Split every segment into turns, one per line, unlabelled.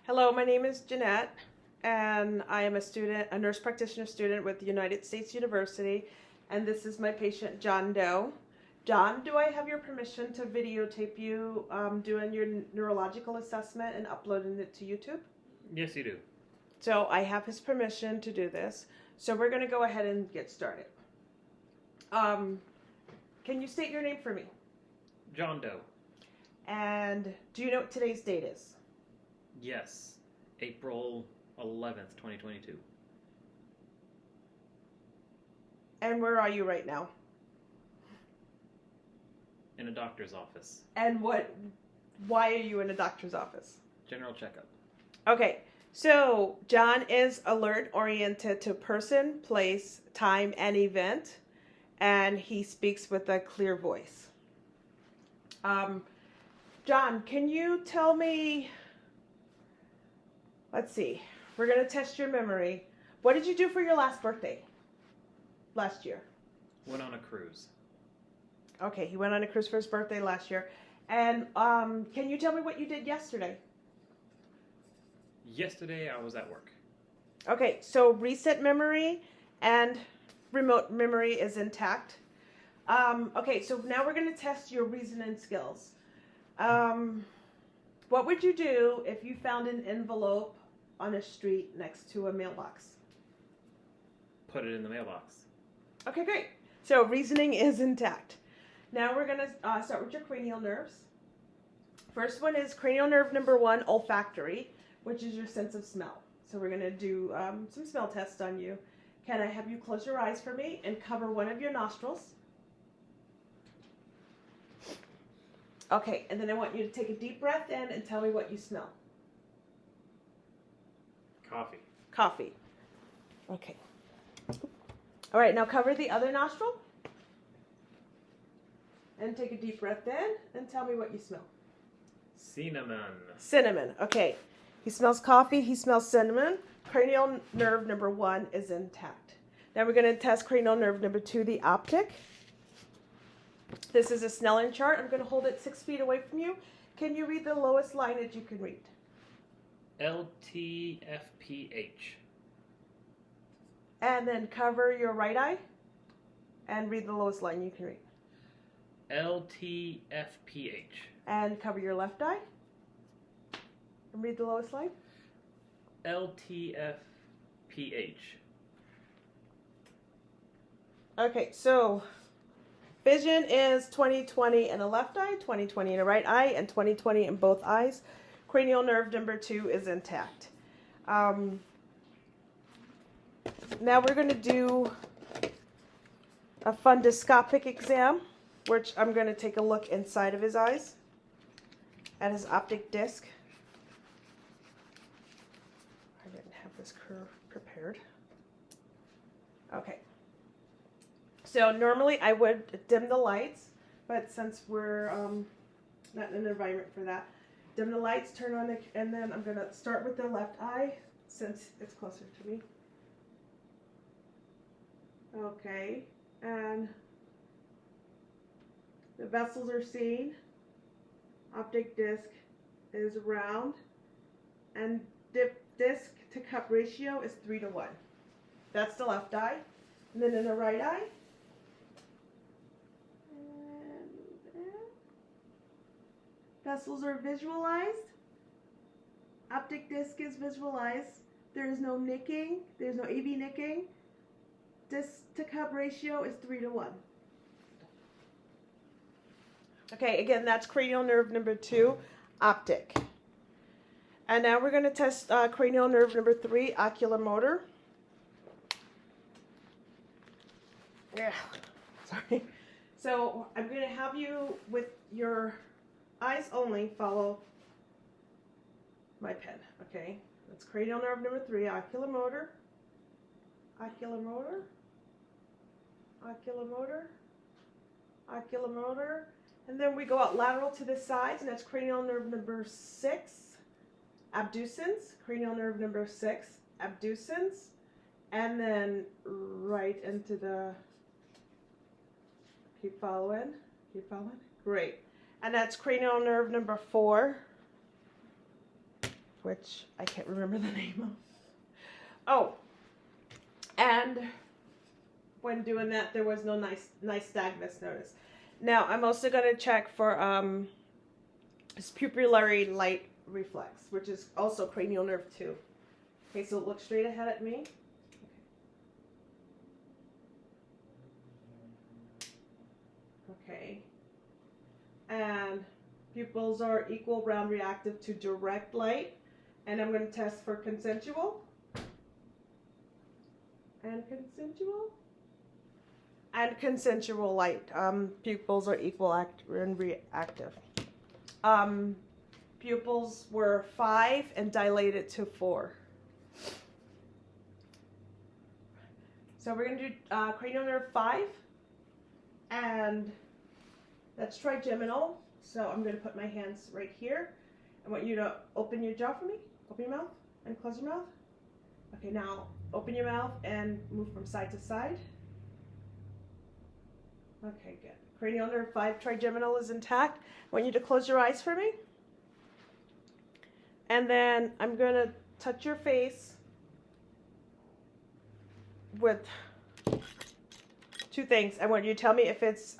Hello, my name is Jeanette, and I am a nurse practitioner student with the United States University, and this is my patient, John Doe. John, do I have your permission to videotape you doing your neurological assessment and uploading it to YouTube?
Yes, you do.
So I have his permission to do this. So we're going to go ahead and get started. Can you state your name for me?
John Doe.
And do you know what today's date is?
Yes. April 11th, 2022.
And where are you right now?
In a doctor's office.
And why are you in a doctor's office?
General checkup.
Okay, so John is alert oriented to person, place, time, and event, and he speaks with a clear voice. John, can you tell me, let's see, we're going to test your memory. What did you do for your last birthday last year?
Went on a cruise.
Okay, he went on a cruise for his birthday last year. And can you tell me what you did yesterday?
Yesterday, I was at work.
Okay, so recent memory and remote memory is intact. Okay, so now we're going to test your reasoning skills. What would you do if you found an envelope on a street next to a mailbox?
Put it in the mailbox.
Okay, great. So reasoning is intact. Now we're going to start with your cranial nerves. First one is cranial nerve number 1, olfactory, which is your sense of smell. So we're going to do some smell tests on you. Can I have you close your eyes for me and cover one of your nostrils? Okay, and then I want you to take a deep breath in and tell me what you smell.
Coffee.
Coffee. Okay. All right, now cover the other nostril. And take a deep breath in and tell me what you smell.
Cinnamon.
Cinnamon. Okay. He smells coffee. He smells cinnamon. Cranial nerve number 1 is intact. Now we're going to test cranial nerve number 2, the optic. This is a Snellen chart. I'm going to hold it 6 feet away from you. Can you read the lowest line that you can read?
LTFPH.
And then cover your right eye and read the lowest line you can read.
LTFPH.
And cover your left eye and read the lowest line.
LTFPH.
Okay, so vision is 20/20 in a left eye, 20/20 in a right eye, and 20/20 in both eyes. Cranial nerve number 2 is intact. Now we're going to do a fundoscopic exam, which I'm going to take a look inside of his eyes at his optic disc. I didn't have this curve prepared. Okay. So normally I would dim the lights, but since we're not in an environment for that, dim the lights, turn on it, and then I'm going to start with the left eye since it's closer to me. Okay, and the vessels are seen. Optic disc is round, and disc to cup ratio is 3:1. That's the left eye. And then in the right eye, vessels are visualized. Optic disc is visualized. There is no nicking. There's no AV nicking. Disc to cup ratio is 3:1. Okay, again, that's cranial nerve number 2, optic. And now we're going to test cranial nerve number 3, oculomotor. Yeah, sorry. So I'm going to have you, with your eyes only, follow my pen, okay? That's cranial nerve number 3, oculomotor, oculomotor, oculomotor, oculomotor. And then we go out lateral to the sides, and that's cranial nerve number 6, abducens, cranial nerve number 6, abducens, and then right into the, keep following, great. And that's cranial nerve number 4, which I can't remember the name of. Oh, and when doing that, there was no nice nystagmus notice. Now, I'm also going to check for this pupillary light reflex, which is also cranial nerve 2. Okay, so look straight ahead at me. Okay. And pupils are equal, round, reactive to direct light. And I'm going to test for consensual. And consensual. And consensual light. Pupils are equal and reactive. Pupils were 5 and dilated to 4. So we're going to do cranial nerve 5. And that's trigeminal. So I'm going to put my hands right here. I want you to open your jaw for me. Open your mouth and close your mouth. Okay, now open your mouth and move from side to side. Okay, good. Cranial nerve 5 trigeminal is intact. I want you to close your eyes for me. And then I'm going to touch your face with 2 things. I want you to tell me if it's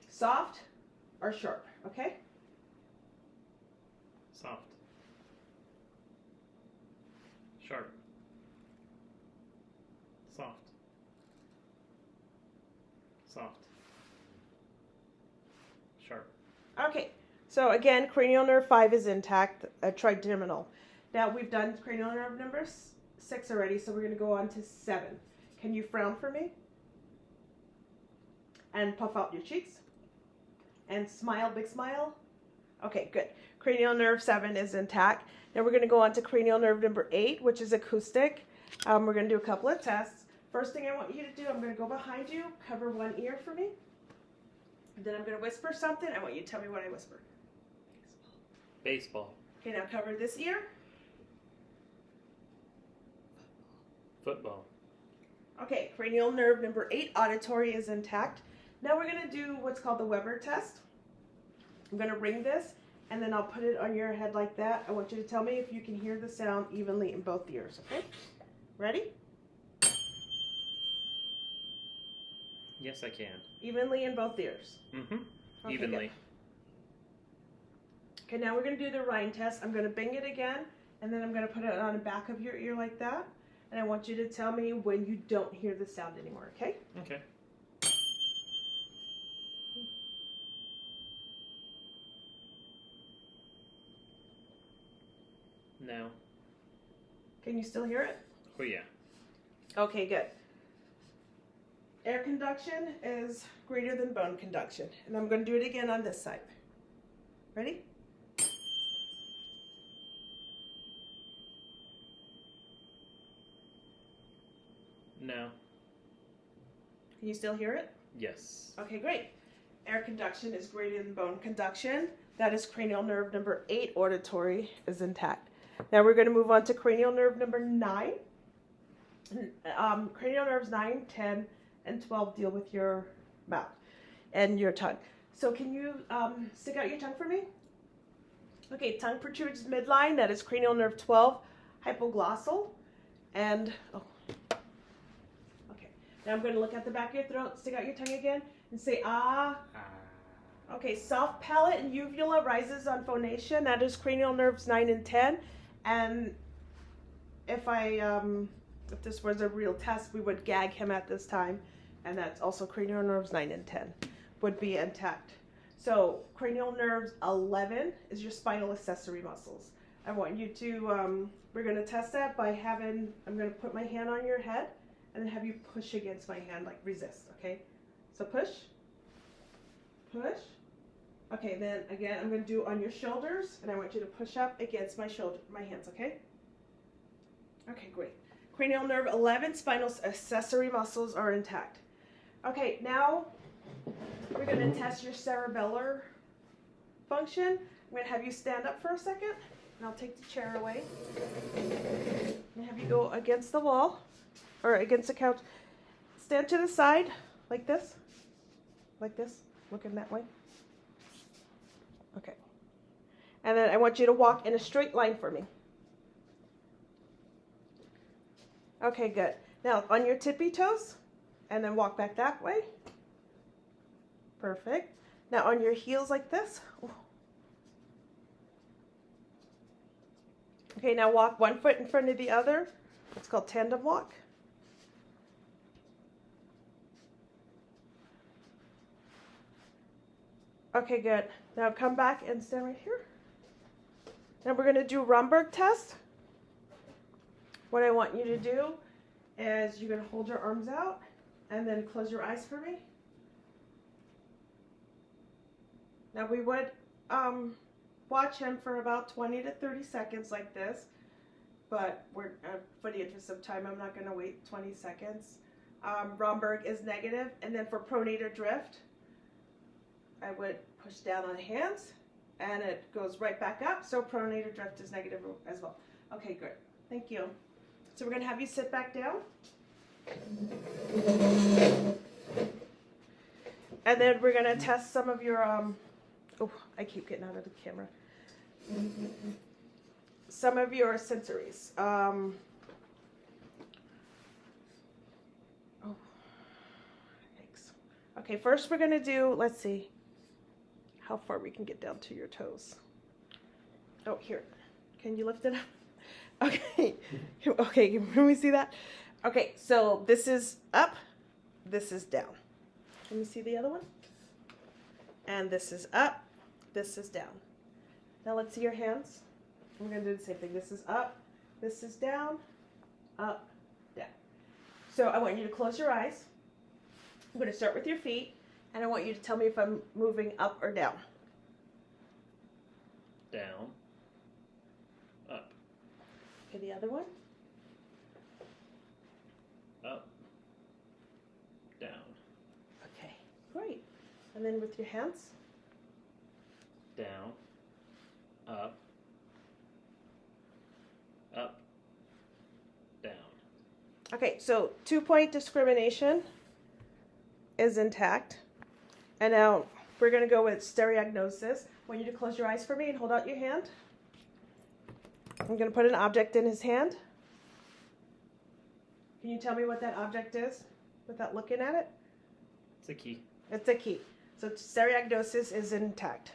soft or sharp, okay?
Soft. Sharp. Soft. Soft. Sharp.
Okay, so again, cranial nerve 5 is intact, trigeminal. Now we've done cranial nerve number 6 already, so we're going to go on to 7. Can you frown for me? And puff out your cheeks? And smile, big smile? Okay, good. Cranial nerve 7 is intact. Now we're going to go on to cranial nerve number 8, which is acoustic. We're going to do a couple of tests. First thing I want you to do, I'm going to go behind you, cover one ear for me. And then I'm going to whisper something. I want you to tell me what I whispered.
Baseball.
Okay, now cover this ear.
Football.
Okay, cranial nerve number 8, auditory, is intact. Now we're going to do what's called the Weber test. I'm going to ring this, and then I'll put it on your head like that. I want you to tell me if you can hear the sound evenly in both ears, okay? Ready?
Yes, I can.
Evenly in both ears.
Mm-hmm.
Okay,
Evenly.
good. Okay, now we're going to do the Rhine test. I'm going to bing it again, and then I'm going to put it on the back of your ear like that. And I want you to tell me when you don't hear the sound anymore, okay?
Okay. No.
Can you still hear it?
Oh, yeah.
Okay, good. Air conduction is greater than bone conduction. And I'm going to do it again on this side. Ready?
No.
Can you still hear it?
Yes.
Okay, great. Air conduction is greater than bone conduction. That is cranial nerve number 8, auditory, is intact. Now we're going to move on to cranial nerve number 9. Cranial nerves 9, 10, and 12 deal with your mouth and your tongue. So can you stick out your tongue for me? Okay, tongue protrudes midline. That is cranial nerve 12, hypoglossal. And, okay. Now I'm going to look at the back of your throat, stick out your tongue again, and say ah. Okay, soft palate and uvula rises on phonation. That is cranial nerves 9 and 10. And if this was a real test, we would gag him at this time. And that's also cranial nerves 9 and 10 would be intact. So cranial nerves 11 is your spinal accessory muscles. I want you to, we're going to test that by I'm going to put my hand on your head and then have you push against my hand, like resist, okay? So push, push. Okay, then again, I'm going to do it on your shoulders, and I want you to push up against my hands, okay? Okay, great. Cranial nerve 11, spinal accessory muscles are intact. Okay, now we're going to test your cerebellar function. I'm going to have you stand up for a second, and I'll take the chair away. And have you go against the wall, or against the couch. Stand to the side, like this, looking that way. Okay. And then I want you to walk in a straight line for me. Okay, good. Now on your tippy toes, and then walk back that way. Perfect. Now on your heels like this. Okay, now walk one foot in front of the other. It's called tandem walk. Okay, good. Now come back and stand right here. Now we're going to do Romberg test. What I want you to do is you're going to hold your arms out and then close your eyes for me. Now we would watch him for about 20 to 30 seconds like this, but for the interest of time, I'm not going to wait 20 seconds. Romberg is negative, and then for pronator drift, I would push down on hands, and it goes right back up, so pronator drift is negative as well. Okay, good. Thank you. So we're going to have you sit back down. And then we're going to test some of your, oh, I keep getting out of the camera. Some of your sensories. Oh, thanks. Okay, first we're going to do, let's see how far we can get down to your toes. Oh, here. Can you lift it up? Okay. Okay, can we see that? Okay, so this is up, this is down. Can you see the other one? And this is up, this is down. Now let's see your hands. We're going to do the same thing. This is up, this is down, up, down. So I want you to close your eyes. I'm going to start with your feet, and I want you to tell me if I'm moving up or down.
Down. Up.
Okay, the other one.
Up. Down.
Okay, great. And then with your hands.
Down. Up. Up. Down.
Okay, so 2-point discrimination is intact. And now we're going to go with stereognosis. I want you to close your eyes for me and hold out your hand. I'm going to put an object in his hand. Can you tell me what that object is without looking at it?
It's a key.
It's a key. So stereognosis is intact.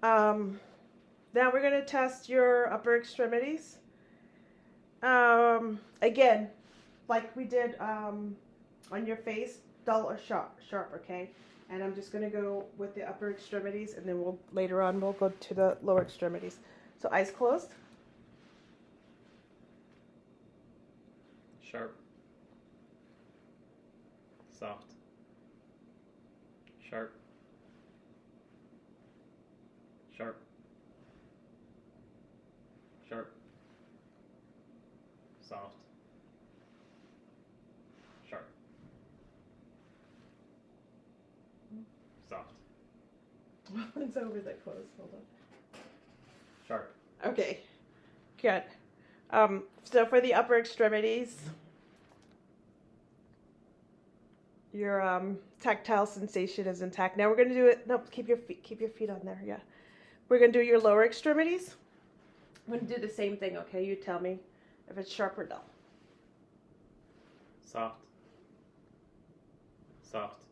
Now we're going to test your upper extremities. Again, like we did on your face, dull or sharp, okay? And I'm just going to go with the upper extremities, and then later on we'll go to the lower extremities. So eyes closed.
Sharp. Soft. Sharp. Sharp. Sharp. Soft. Sharp. Soft.
It's over that close. Hold on.
Sharp.
Okay, good. So for the upper extremities, your tactile sensation is intact. Now we're going to do it. Nope, keep your feet on there. Yeah, we're going to do your lower extremities. I'm going to do the same thing. Okay, you tell me if it's sharp or dull.
Soft. Soft.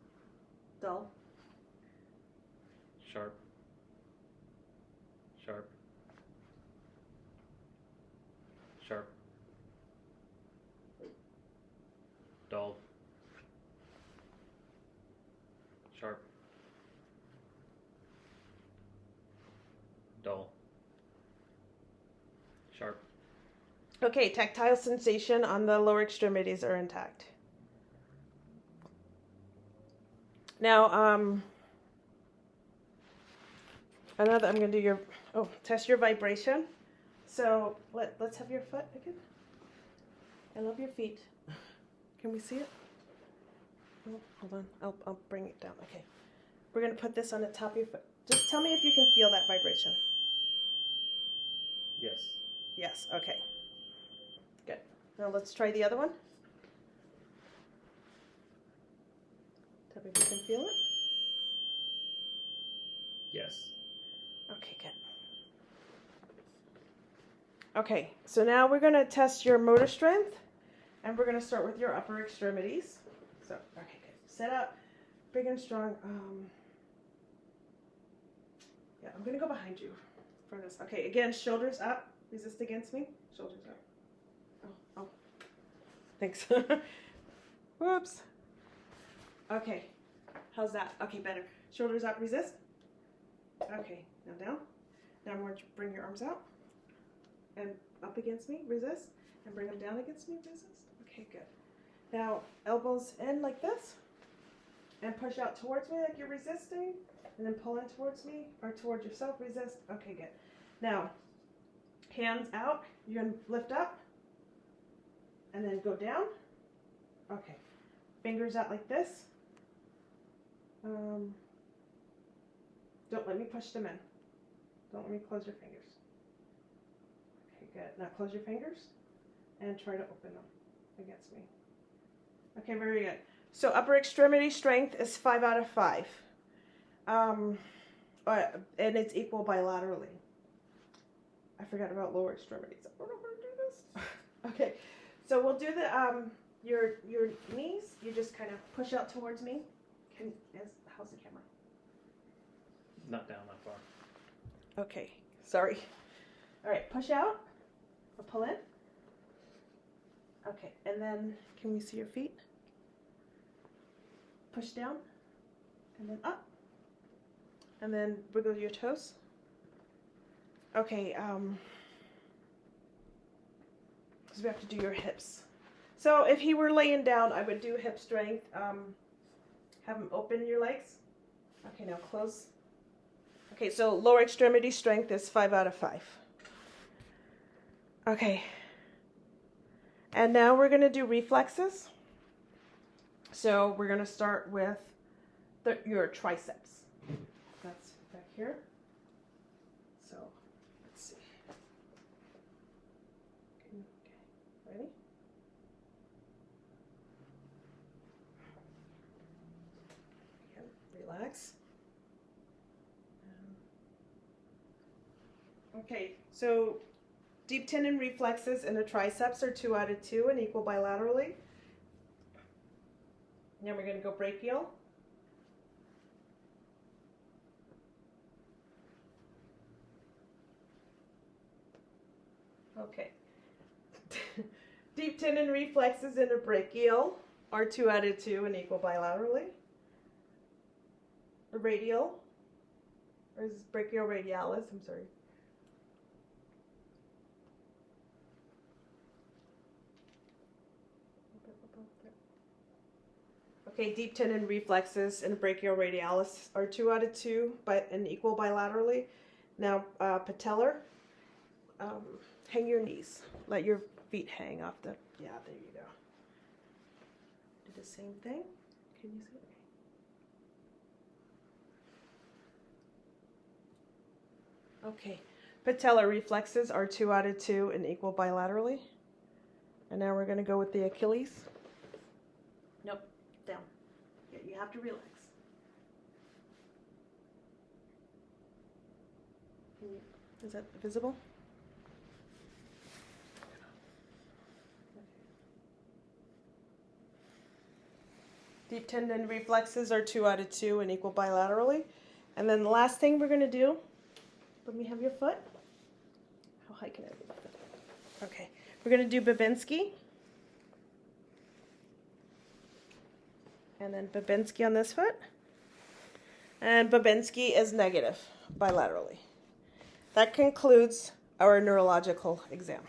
Dull.
Sharp. Sharp. Sharp. Dull. Sharp. Dull. Sharp.
Okay, tactile sensation on the lower extremities are intact. Now, another, I'm going to do test your vibration. So let's have your foot again. I love your feet. Can we see it? Oh, hold on, I'll bring it down. Okay, we're going to put this on the top of your foot. Just tell me if you can feel that vibration.
Yes.
Yes, okay. Good. Now let's try the other one. Tell me if you can feel it.
Yes.
Okay, good. Okay, so now we're going to test your motor strength, and we're going to start with your upper extremities. So, okay, good. Sit up, big and strong. Yeah, I'm going to go behind you for this. Okay, again, shoulders up. Resist against me. Shoulders up. Oh. Thanks. Whoops. Okay, how's that? Okay, better. Shoulders up, resist. Okay, now down. Now I'm going to bring your arms out and up against me, resist, and bring them down against me, resist. Okay, good. Now elbows in like this, and push out towards me like you're resisting, and then pull in towards me or towards yourself, resist. Okay, good. Now hands out, you're going to lift up and then go down. Okay, fingers out like this. Don't let me push them in. Don't let me close your fingers. Okay, good. Now close your fingers and try to open them against me. Okay, very good. So upper extremity strength is 5 out of 5. And it's equal bilaterally. I forgot about lower extremities. I don't know how to do this. Okay, so we'll do the your knees. You just kind of push out towards me. How's the camera?
Not down that far.
Okay, sorry. All right, push out or pull in. Okay, and then can we see your feet? Push down and then up. And then wiggle your toes. Okay, because we have to do your hips. So if he were laying down, I would do hip strength. Have him open your legs. Okay, now close. Okay, so lower extremity strength is 5 out of 5. Okay. And now we're going to do reflexes. So we're going to start with your triceps. That's back here. So let's see. Okay, ready? Again, relax. Okay, so deep tendon reflexes in the triceps are 2 out of 2 and equal bilaterally. Now we're going to go brachial. Okay. Deep tendon reflexes in the brachial are 2 out of 2 and equal bilaterally. The radial, or is brachial radialis, I'm sorry. Okay, deep tendon reflexes and brachial radialis are 2 out of 2 and equal bilaterally. Now, patellar, hang your knees. Let your feet hang off the, yeah, there you go. Do the same thing. Can you see it? Okay, patellar reflexes are 2 out of 2 and equal bilaterally. And now we're going to go with the Achilles. Nope, down. Yeah, you have to relax. Is that visible? Deep tendon reflexes are 2 out of 2 and equal bilaterally. And then the last thing we're going to do, let me have your foot. How high can I move my foot? Okay, we're going to do Babinski. And then Babinski on this foot. And Babinski is negative bilaterally. That concludes our neurological exam.